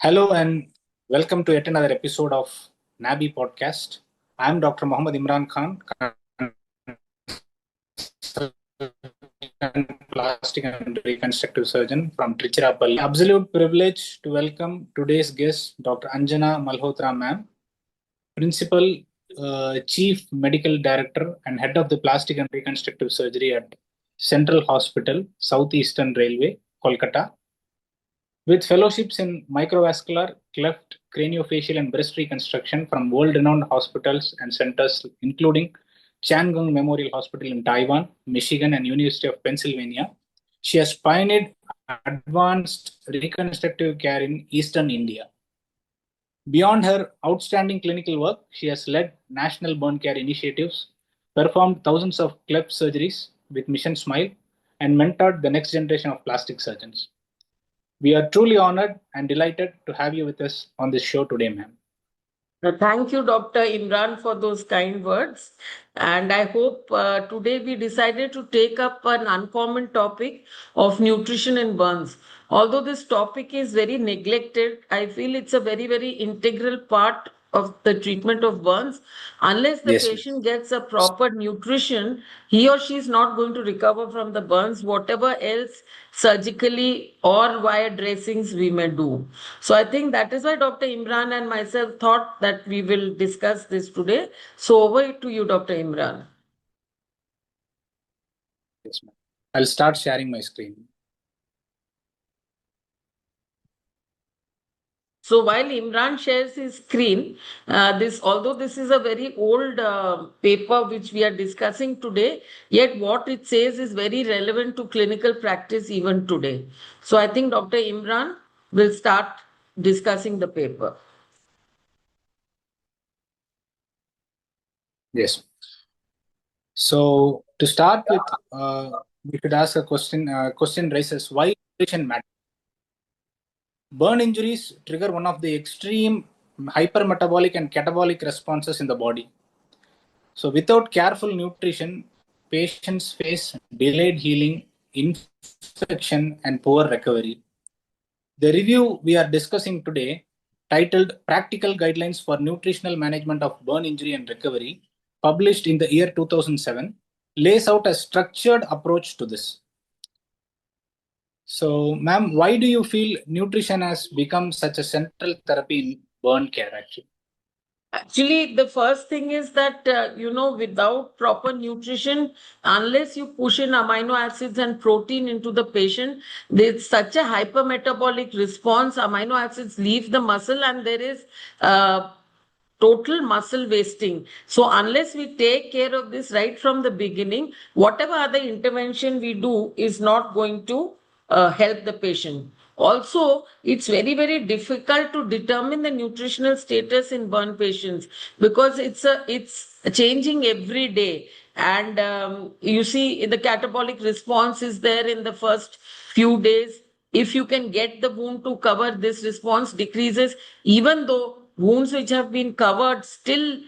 Hello and welcome to yet another episode of NABI podcast. I am Dr. Mohammed Imran Khan, plastic and reconstructive surgeon from Trichirappalli. Absolute privilege to welcome today's guest, Dr. Anjana Malhotra ma'am, Principal, Chief Medical Director and Head of the Plastic and Reconstructive Surgery at Central Hospital, Southeastern Railway, Kolkata. With fellowships in microvascular, cleft, craniofacial, and breast reconstruction from world-renowned hospitals and centers, including Changgung Memorial Hospital in Taiwan, Michigan, and University of Pennsylvania, she has pioneered advanced reconstructive care in Eastern India. Beyond her outstanding clinical work, she has led national burn care initiatives, performed thousands of cleft surgeries with Mission Smile, and mentored the next generation of plastic surgeons. We are truly honored and delighted to have you with us on this show today, ma'am. Thank you, Dr. Imran, for those kind words. And I hope today we decided to take up an uncommon topic of nutrition in burns. Although this topic is very neglected, I feel it's a very, very integral part of the treatment of burns. Unless the Yes, ma'am. patient gets a proper nutrition, he or she is not going to recover from the burns, whatever else surgically or via dressings we may do. So I think that is why Dr. Imran and myself thought that we will discuss this today. So over to you, Dr. Imran. Yes, ma'am. I'll start sharing my screen. So while Imran shares his screen, although this is a very old paper which we are discussing today, yet what it says is very relevant to clinical practice even today. So I think Dr. Imran will start discussing the paper. Yes. So to start with, we should ask a question. Question raises why nutrition matters. Burn injuries trigger one of the extreme hypermetabolic and catabolic responses in the body. So without careful nutrition, patients face delayed healing, infection, and poor recovery. The review we are discussing today, titled Practical Guidelines for Nutritional Management of Burn Injury and Recovery, published in the year 2007, lays out a structured approach to this. So, ma'am, why do you feel nutrition has become such a central therapy in burn care, actually? Actually, the first thing is that, without proper nutrition, unless you push in amino acids and protein into the patient, there's such a hypermetabolic response. Amino acids leave the muscle and there is total muscle wasting. So unless we take care of this right from the beginning, whatever other intervention we do is not going to help the patient. Also, it's very, very difficult to determine the nutritional status in burn patients because it's changing every day. And you see, the catabolic response is there in the first few days. If you can get the wound to cover, this response decreases, even though wounds which have been covered still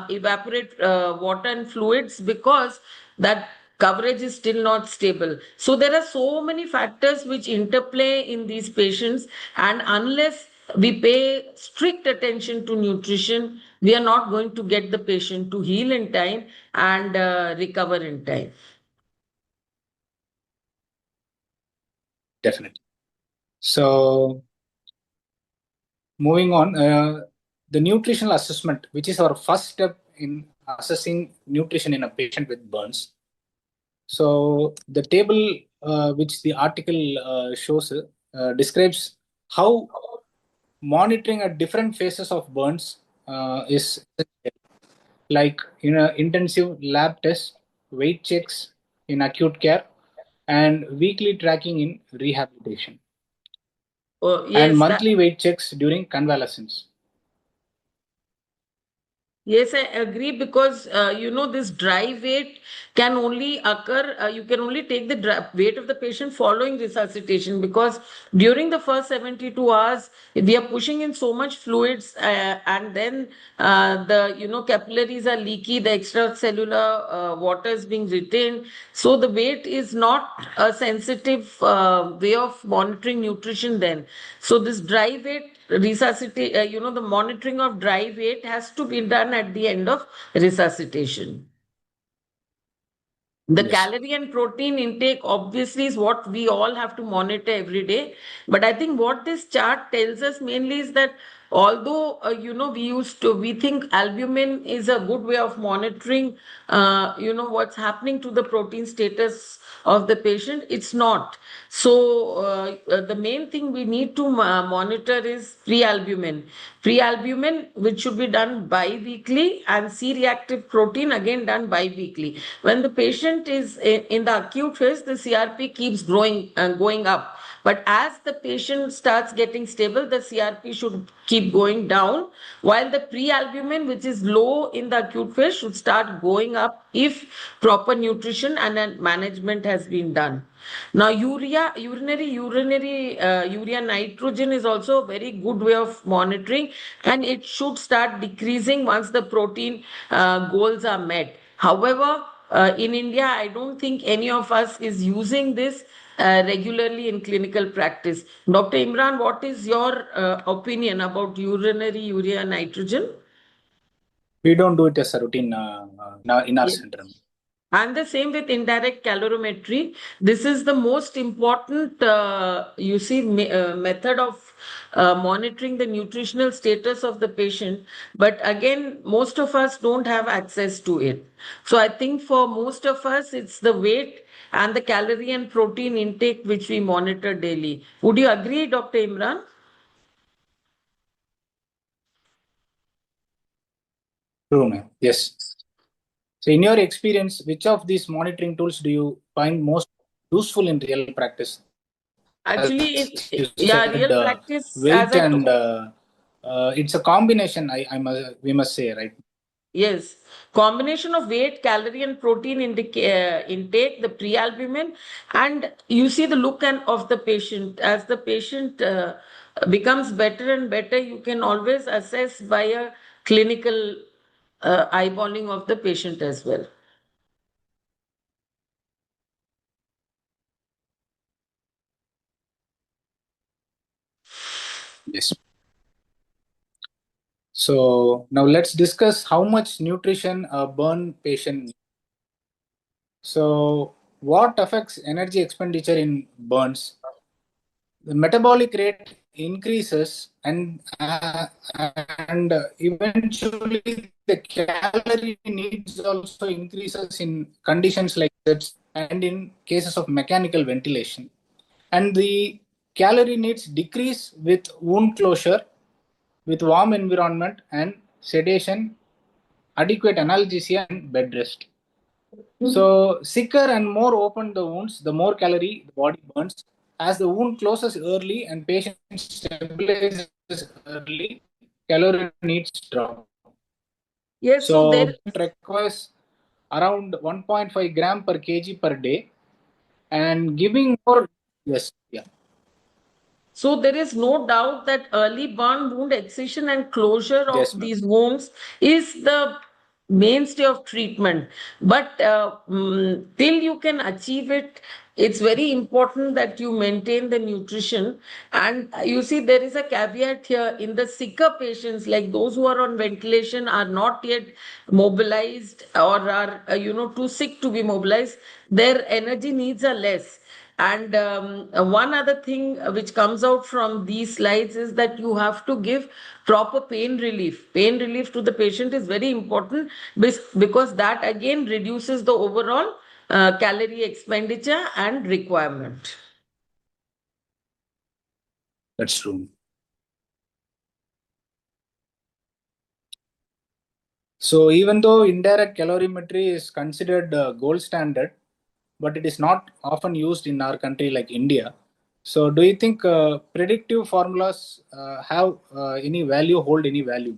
evaporate water and fluids because that coverage is still not stable. So there are so many factors which interplay in these patients, and unless we pay strict attention to nutrition, we are not going to get the patient to heal in time and recover in time. Definitely. So, moving on, the nutritional assessment, which is our first step in assessing nutrition in a patient with burns. So the table which the article shows describes how monitoring at different phases of burns is essential, like intensive lab tests, weight checks in acute care, and weekly tracking in rehabilitation, and Yes, that. monthly weight checks during convalescence. Yes, I agree because this dry weight can only occur, you can only take the weight of the patient following resuscitation, because during the first 72 hours, we are pushing in so much fluids, and then the capillaries are leaky, the extracellular water is being retained. So the weight is not a sensitive way of monitoring nutrition then. So this dry weight resuscitate, the monitoring of dry weight has to be done at the end of resuscitation. The Yes. calorie and protein intake obviously is what we all have to monitor every day. But I think what this chart tells us mainly is that although we think albumin is a good way of monitoring what's happening to the protein status of the patient, it's not. So the main thing we need to monitor is pre-albumin, which should be done bi-weekly, and C-reactive protein again done bi-weekly. When the patient is in the acute phase, the CRP keeps growing and going up. But as the patient starts getting stable, the CRP should keep going down, while the pre-albumin, which is low in the acute phase, should start going up if proper nutrition and management has been done. Now, urea nitrogen is also a very good way of monitoring, and it should start decreasing once the protein goals are met. However, in India, I don't think any of us is using this regularly in clinical practice. Dr. Imran, what is your opinion about urinary urea nitrogen? We don't do it as a routine in our Yes. center. And the same with indirect calorimetry. This is the most important, method of monitoring the nutritional status of the patient. But again, most of us don't have access to it. So I think for most of us, it's the weight and the calorie and protein intake which we monitor daily. Would you agree, Dr. Imran? True, ma'am. Yes. So, in your experience, which of these monitoring tools do you find most useful in real practice? As Actually, you said, real practice, weight as I and told. it's a combination. We must say, right? Yes, combination of weight, calorie, and protein intake, the pre-albumin, and you see the look of the patient. As the patient becomes better and better, you can always assess by a clinical eyeballing of the patient as well. Yes. So now let's discuss how much nutrition a burn patient needs. So what affects energy expenditure in burns? The metabolic rate increases, and eventually the calorie needs also increases in conditions like that, and in cases of mechanical ventilation. And the calorie needs decrease with wound closure, with warm environment and sedation, adequate analgesia, and bed rest. So, sicker and more open the wounds, the more calorie the body burns. As the wound closes early and patient stabilizes early, calorie needs drop. Yes, so So, there. it requires around 1.5 gram per kg per day, and giving more. Yes, yeah. So there is no doubt that early burn wound excision and closure Yes, of ma'am. these wounds is the mainstay of treatment. But till you can achieve it, it's very important that you maintain the nutrition. And you see, there is a caveat here in the sicker patients, like those who are on ventilation, are not yet mobilized or are too sick to be mobilized. Their energy needs are less. And one other thing which comes out from these slides is that you have to give proper pain relief. Pain relief to the patient is very important because that again reduces the overall calorie expenditure and requirement. That's true. So, even though indirect calorimetry is considered gold standard, but it is not often used in our country like India. So, do you think predictive formulas have any value, hold any value?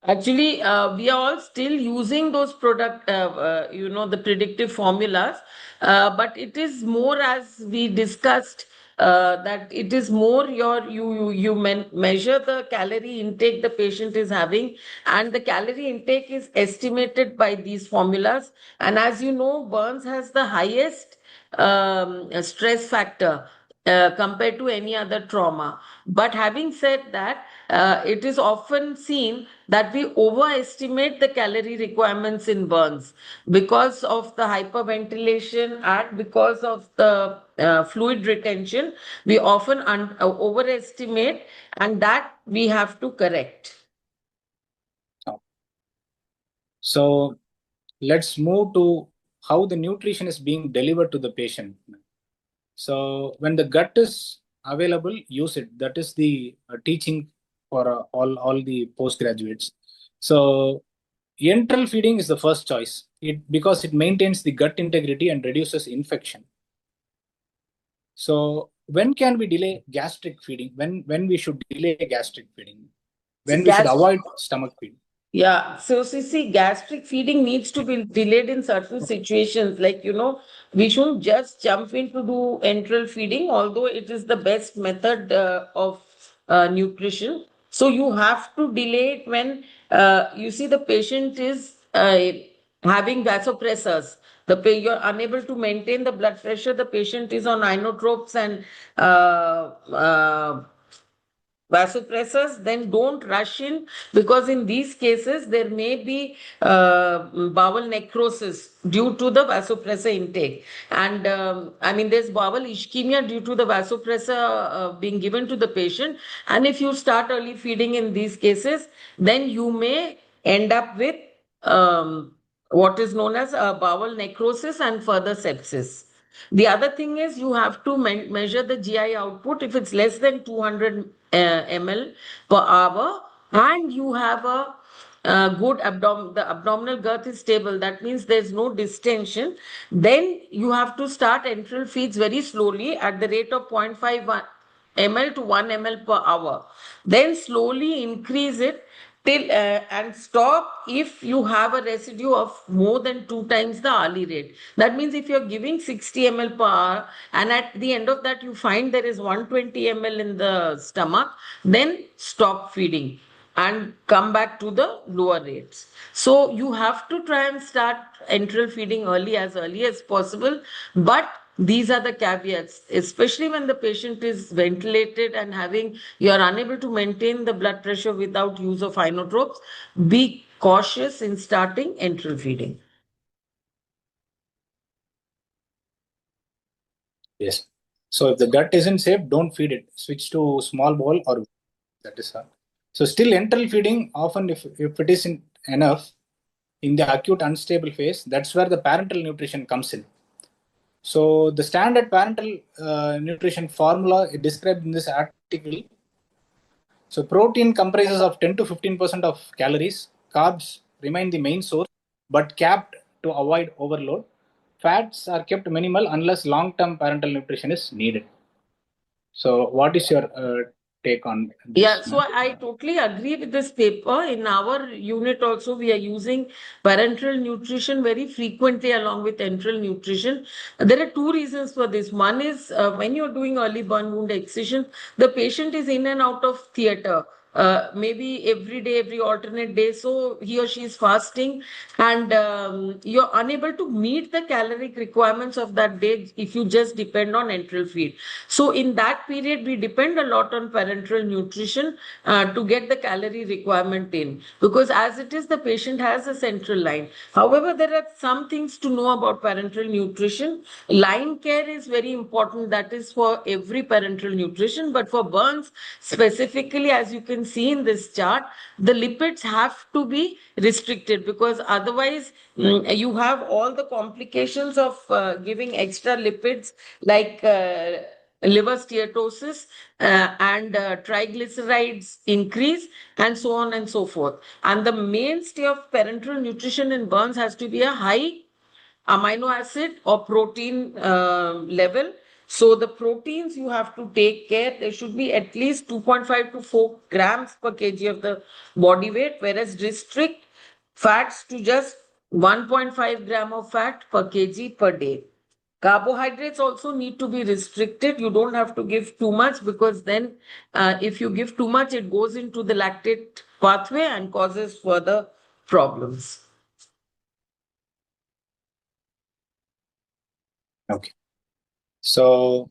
Actually, we are all still using those the predictive formulas, but it is more, as we discussed, that it is more measure the calorie intake the patient is having, and the calorie intake is estimated by these formulas. And as you know, burns has the highest stress factor compared to any other trauma. But having said that, it is often seen that we overestimate the calorie requirements in burns because of the hyperventilation and because of the fluid retention. We often overestimate, and that we have to correct. So let's move to how the nutrition is being delivered to the patient. So when the gut is available, use it. That is the teaching for all the postgraduates. So enteral feeding is the first choice. Because it maintains the gut integrity and reduces infection. So when can we delay gastric feeding? When we should delay gastric feeding? When we should avoid stomach feeding? Yeah, so see, gastric feeding needs to be delayed in certain situations. Like, we shouldn't just jump in to do enteral feeding, although it is the best method of nutrition. So you have to delay it when you see the patient is having vasopressors. You're unable to maintain the blood pressure. The patient is on inotropes and vasopressors, then don't rush in, because in these cases there may be bowel necrosis due to the vasopressor intake. And I mean, there's bowel ischemia due to the vasopressor being given to the patient. And if you start early feeding in these cases, then you may end up with what is known as bowel necrosis and further sepsis. The other thing is you have to measure the GI output. If it's less than 200 ml per hour, and you have a good the abdominal girth is stable, that means there's no distension, then you have to start enteral feeds very slowly at the rate of 0.5 ml to 1 ml per hour. Then slowly increase it till and stop if you have a residue of more than 2 times the hourly rate. That means if you're giving 60 ml per hour and at the end of that you find there is 120 ml in the stomach, then stop feeding and come back to the lower rates. So you have to try and start enteral feeding early as possible. But these are the caveats, especially when the patient is ventilated and you are unable to maintain the blood pressure without use of inotropes. Be cautious in starting enteral feeding. Yes. So if the gut isn't safe, don't feed it. Switch to small bowl or that is all. So still enteral feeding, often if it isn't enough in the acute unstable phase, that's where the parenteral nutrition comes in. So the standard parenteral nutrition formula is described in this article. So protein comprises of 10 to 15% of calories. Carbs remain the main source, but capped to avoid overload. Fats are kept minimal unless long-term parenteral nutrition is needed. So what is your take on this? Yeah, so I totally agree with this paper. In our unit also, we are using parenteral nutrition very frequently along with enteral nutrition. There are two reasons for this. One is when you're doing early burn wound excision, the patient is in and out of theater. Maybe every day, every alternate day. So he or she is fasting, and you're unable to meet the caloric requirements of that day if you just depend on enteral feed. So in that period, we depend a lot on parenteral nutrition to get the calorie requirement in, because as it is, the patient has a central line. However, there are some things to know about parenteral nutrition. Line care is very important. That is for every parenteral nutrition. But for burns specifically, as you can see in this chart, the lipids have to be restricted, because otherwise you have all the complications of giving extra lipids like liver steatosis and triglycerides increase, and so on and so forth. And the mainstay of parenteral nutrition in burns has to be a high amino acid or protein level, So the proteins you have to take care, there should be at least 2.5 to 4 grams per kg of the body weight, whereas restrict fats to just 1.5 gram of fat per kg per day. Carbohydrates also need to be restricted. You don't have to give too much, because then if you give too much, it goes into the lactate pathway and causes further problems. Okay. So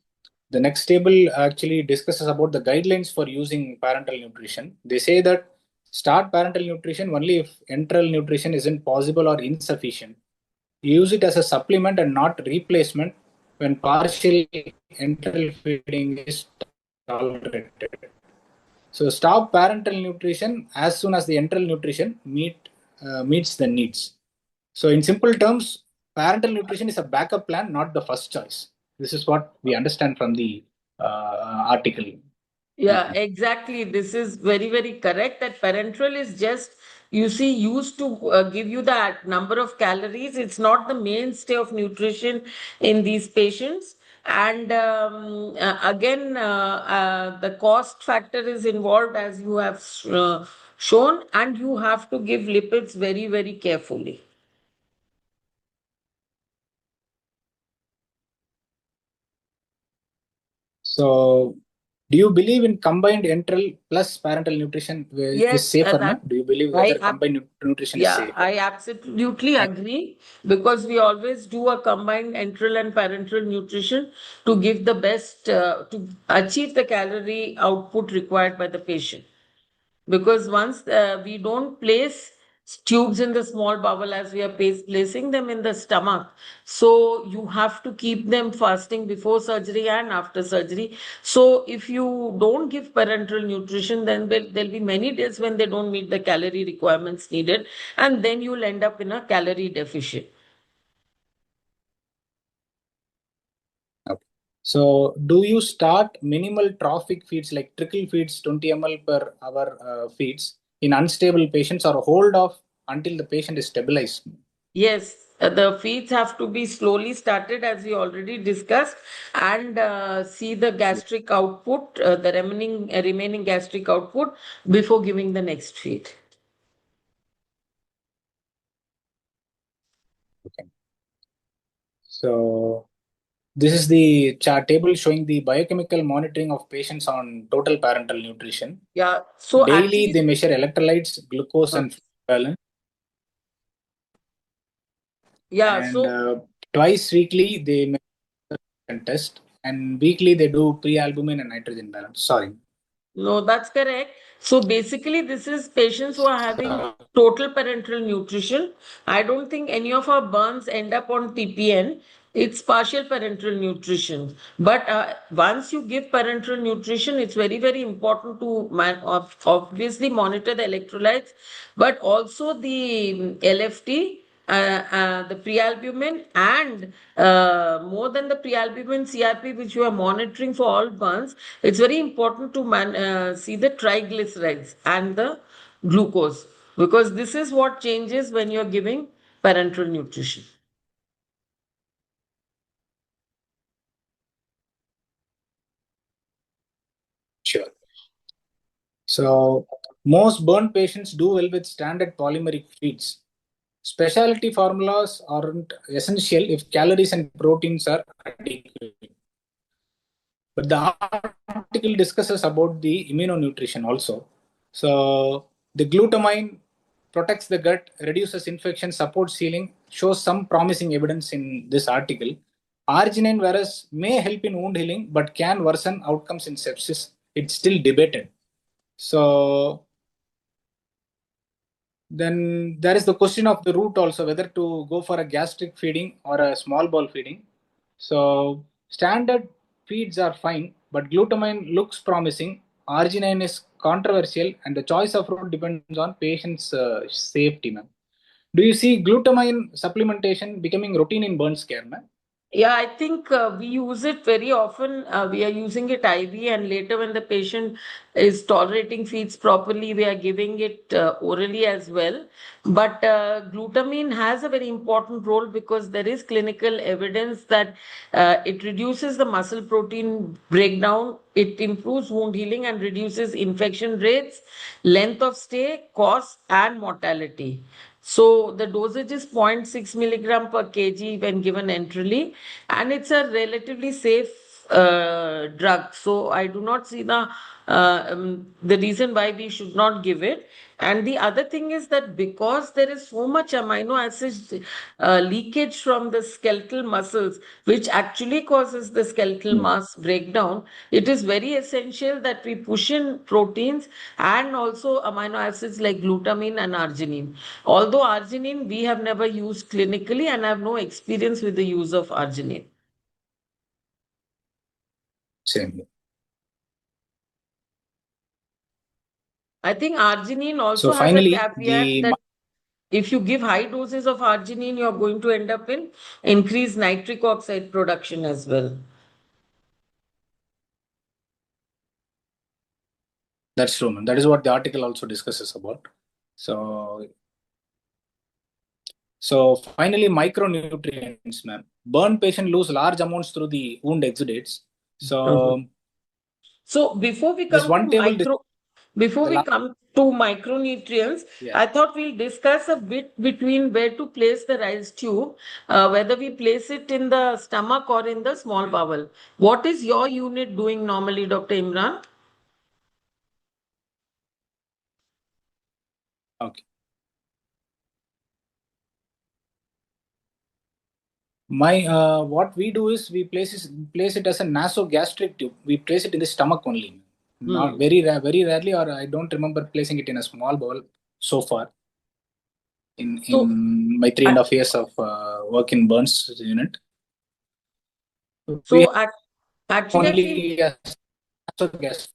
the next table actually discusses about the guidelines for using parenteral nutrition. They say that start parenteral nutrition only if enteral nutrition isn't possible or insufficient. Use it as a supplement and not replacement when partial enteral feeding is tolerated. So stop parenteral nutrition as soon as the enteral nutrition meets the needs. So in simple terms, parenteral nutrition is a backup plan, not the first choice. This is what we understand from the article. Yeah, exactly. This is very, very correct. That parenteral is just, you see, used to give you that number of calories. It's not the mainstay of nutrition in these patients. And again, the cost factor is involved, as you have shown, and you have to give lipids very, very carefully. So, do you believe in combined enteral plus parenteral nutrition is Yes, safer, ma'am? Do you believe whether I combined nutrition is Yeah, safer? I absolutely agree, because we always do a combined enteral and parenteral nutrition to give the best, to achieve the calorie output required by the patient. Because once we don't place tubes in the small bowel as we are placing them in the stomach, so you have to keep them fasting before surgery and after surgery. So if you don't give parenteral nutrition, then there'll be many days when they don't meet the calorie requirements needed, and then you'll end up in a calorie deficit. Okay. So, do you start minimal trophic feeds like trickle feeds, 20 ml per hour feeds in unstable patients, or hold off until the patient is stabilized? Yes, the feeds have to be slowly started, as we already discussed, and see the gastric output, the remaining gastric output before giving the next feed. Okay. So, this is the chart table showing the biochemical monitoring of patients on total parenteral nutrition. Yeah. So Daily, actually, they measure electrolytes, glucose, uh, and fluid balance, yeah. and So twice weekly they measure test, and weekly they do pre-albumin and nitrogen balance. Sorry. no, that's correct. So basically, this is patients who are having total parenteral nutrition. I don't think any of our burns end up on TPN. It's partial parenteral nutrition. But once you give parenteral nutrition, it's very, very important to obviously monitor the electrolytes, but also the LFT, the prealbumin, and more than the prealbumin, CRP, which you are monitoring for all burns. It's very important to see the triglycerides and the glucose, because this is what changes when you're giving parenteral nutrition. Sure. So, most burn patients do well with standard polymeric feeds. Specialty formulas aren't essential if calories and proteins are adequate. But the article discusses about the immunonutrition also. So the glutamine protects the gut, reduces infection, supports healing, shows some promising evidence in this article. Arginine virus may help in wound healing, but can worsen outcomes in sepsis. It's still debated. So then there is the question of the route also, whether to go for a gastric feeding or a small bowel feeding. So standard feeds are fine, but glutamine looks promising. Arginine is controversial, and the choice of route depends on patient's safety, ma'am. Do you see glutamine supplementation becoming routine in burns care, ma'am? Yeah, I think we use it very often. We are using it IV, and later, when the patient is tolerating feeds properly, we are giving it orally as well. But glutamine has a very important role because there is clinical evidence that it reduces the muscle protein breakdown, it improves wound healing, and reduces infection rates, length of stay, cost, and mortality. So the dosage is 0.6 milligram per kg when given enterally, and it's a relatively safe drug. So I do not see the reason why we should not give it. And the other thing is that because there is so much amino acid leakage from the skeletal muscles, which actually causes the skeletal mass breakdown, it is very essential that we push in proteins and also amino acids like glutamine and arginine. Although arginine we have never used clinically, and I have no experience with the use of arginine. Same here. I think arginine also So has a finally, caveat that if you give high doses of arginine, you're going to end up in increased nitric oxide production as well. that's true, man. That is what the article also discusses about. So finally, micronutrients, ma'am. Burn patient lose large amounts through the wound exudates. So So before we this come to one table, before the we last, come to micronutrients, yeah. I thought we'll discuss a bit between where to place the rice tube, whether we place it in the stomach or in the small bowel. What is your unit doing normally, Dr. Imran? Okay. What we do is we place it as a nasogastric tube. We place it in the stomach only. Not very rarely, or I don't remember placing it in a small bowel so far So, in my 3.5 years of work in burns unit. We have so actually, I feel only a nasogastric.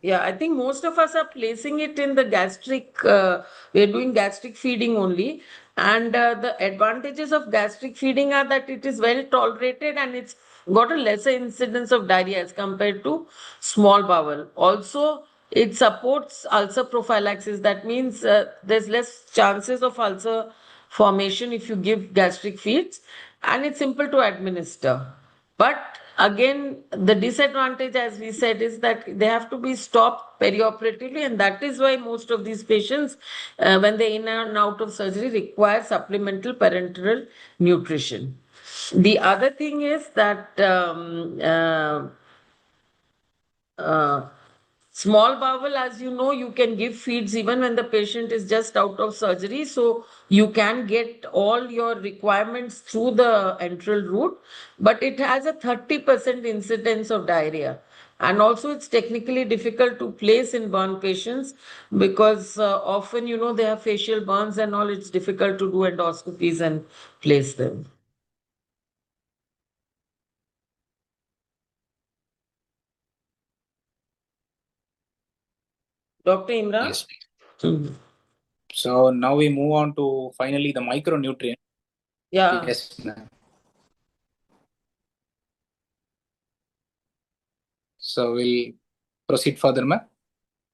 yeah, I think most of us are placing it in the gastric. We're doing gastric feeding only. And the advantages of gastric feeding are that it is well tolerated and it's got a lesser incidence of diarrhea as compared to small bowel. Also, it supports ulcer prophylaxis. That means there's less chances of ulcer formation if you give gastric feeds, and it's simple to administer. But again, the disadvantage, as we said, is that they have to be stopped perioperatively, and that is why most of these patients, when they're in and out of surgery, require supplemental parenteral nutrition. The other thing is that uh, small bowel, as you know, you can give feeds even when the patient is just out of surgery. So you can get all your requirements through the enteral route, but it has a 30% incidence of diarrhea. And also, it's technically difficult to place in burn patients because often, they have facial burns and all. It's difficult to do endoscopies and place them. Dr. Imran? Yes. Mhm. So now we move on to finally the micronutrient. Yeah. Yes, ma'am. So we'll proceed further, ma'am.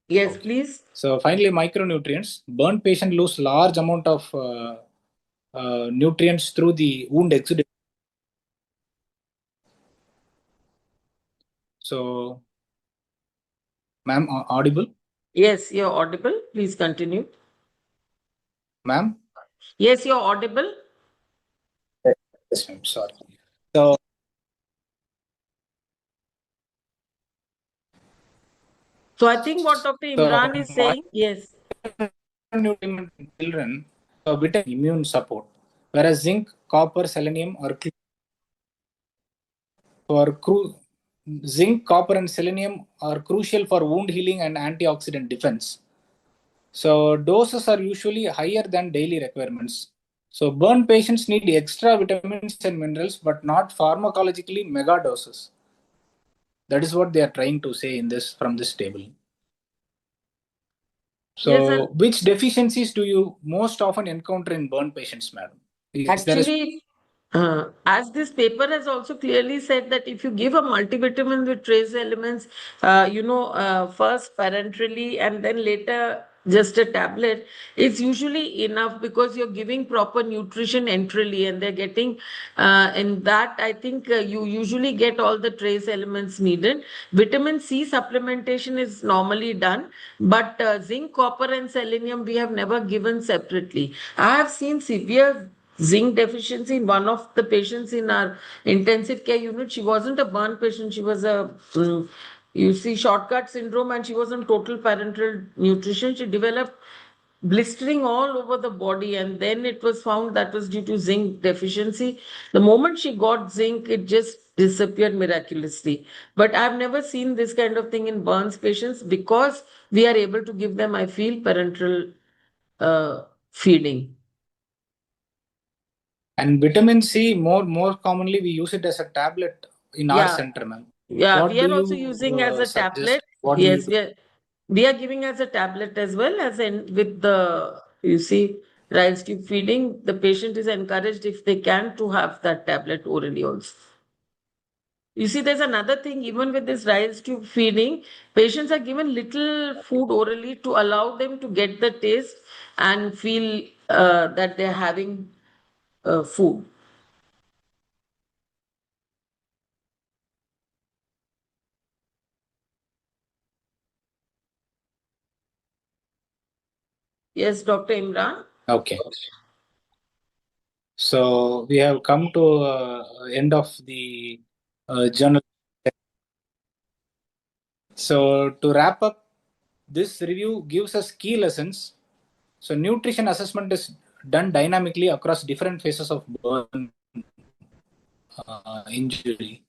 Yes, Okay. please. So finally, micronutrients. Burn patient lose large amount of nutrients through the wound exudate. So, ma'am, audible? Yes, you're audible. Please continue. Ma'am? Yes, you're audible. Yes, ma'am. Sorry. So, So I think what Dr. Imran is saying, yes. micronutrient in children, vitamin immune support, whereas zinc, copper, selenium are zinc, copper, and selenium are crucial for wound healing and antioxidant defense. So doses are usually higher than daily requirements. So burn patients need extra vitamins and minerals, but not pharmacologically mega doses. That is what they are trying to say in this from this table. Yes, and So which deficiencies do you most often encounter in burn patients, madam? Is there a actually, As this paper has also clearly said that if you give a multivitamin with trace elements, first parenterally and then later just a tablet, it's usually enough because you're giving proper nutrition enterally and they're getting, in that, I think you usually get all the trace elements needed. Vitamin C supplementation is normally done, but zinc, copper, and selenium we have never given separately. I have seen severe zinc deficiency in one of the patients in our intensive care unit. She wasn't a burn patient, she was a shortcut syndrome, and she was on total parenteral nutrition. She developed blistering all over the body, and then it was found that was due to zinc deficiency. The moment she got zinc, it just disappeared miraculously. But I've never seen this kind of thing in burns patients because we are able to give them, I feel, parenteral feeding. And vitamin C, more commonly, we use it as a tablet in our Yeah. center, ma'am. Yeah, What we do are also you using as a suggest? tablet. What do you Yes, do? we are giving as a tablet as well as in with the, you see, rice tube feeding. The patient is encouraged if they can to have that tablet orally also. You see, there's another thing, even with this rice tube feeding, patients are given little food orally to allow them to get the taste and feel that they're having food. Yes, Dr. Imran? Okay. So we have come to end of the journal. So to wrap up, this review gives us key lessons. So nutrition assessment is done dynamically across different phases of burn injury.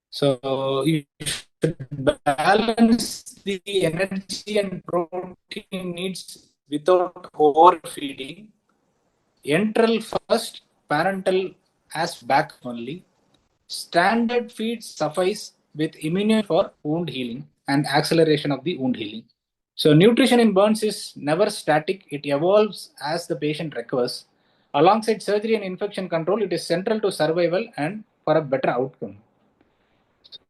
So you should balance the energy and protein needs without overfeeding. Enteral first, parental as back only. Standard feeds suffice with immunity for wound healing and acceleration of the wound healing. So nutrition in burns is never static. It evolves as the patient recovers. Alongside surgery and infection control, it is central to survival and for a better outcome.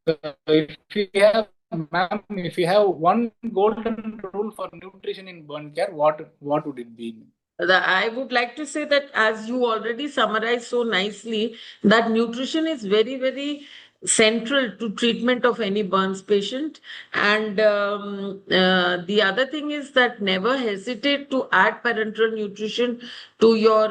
So if you have, ma'am, if you have one golden rule for nutrition in burn care, what would it be? I would like to say that, as you already summarized so nicely, that nutrition is very, very central to treatment of any burns patient. And the other thing is that never hesitate to add parenteral nutrition to your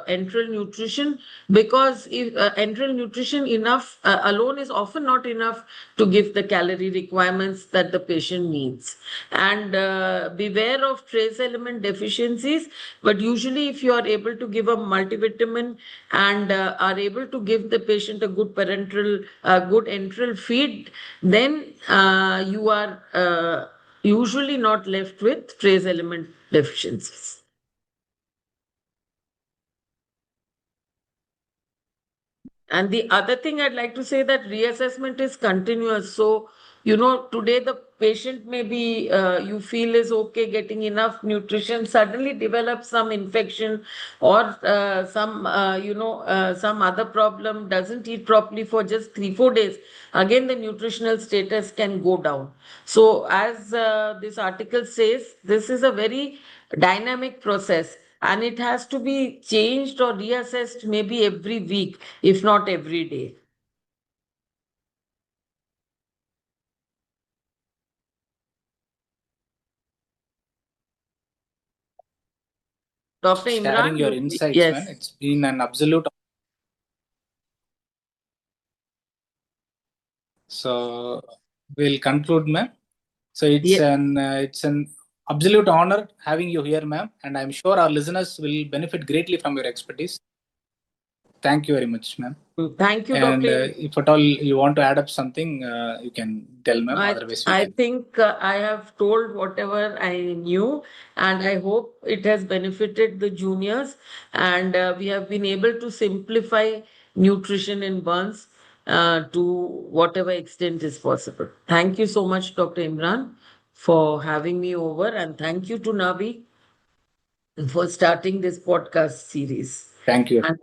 enteral nutrition, because if enteral nutrition enough alone is often not enough to give the calorie requirements that the patient needs. And beware of trace element deficiencies, but usually if you are able to give a multivitamin and are able to give the patient a good parenteral, good enteral feed, then you are usually not left with trace element deficiencies. And the other thing I'd like to say that reassessment is continuous. So, today the patient may be, you feel is okay, getting enough nutrition, suddenly develops some infection or some other problem, doesn't eat properly for just 3-4 days. Again, the nutritional status can go down. So, as this article says, this is a very dynamic process and it has to be changed or reassessed maybe every week, if not every day. Dr. Sharing Imran, your insights, man. yes. It's been an absolute. So we'll conclude, ma'am. So it's an absolute honor having you here, ma'am, and I'm sure our listeners will benefit greatly from your expertise. Thank you very much, ma'am. Thank you, And Dr. if at all you want to add up something, you can tell, ma'am. I, Otherwise, we I can. think I have told whatever I knew, and I hope it has benefited the juniors. And we have been able to simplify nutrition in burns to whatever extent is possible. Thank you so much, Dr. Imran, for having me over, and thank you to Navi for starting this podcast series. Thank you. And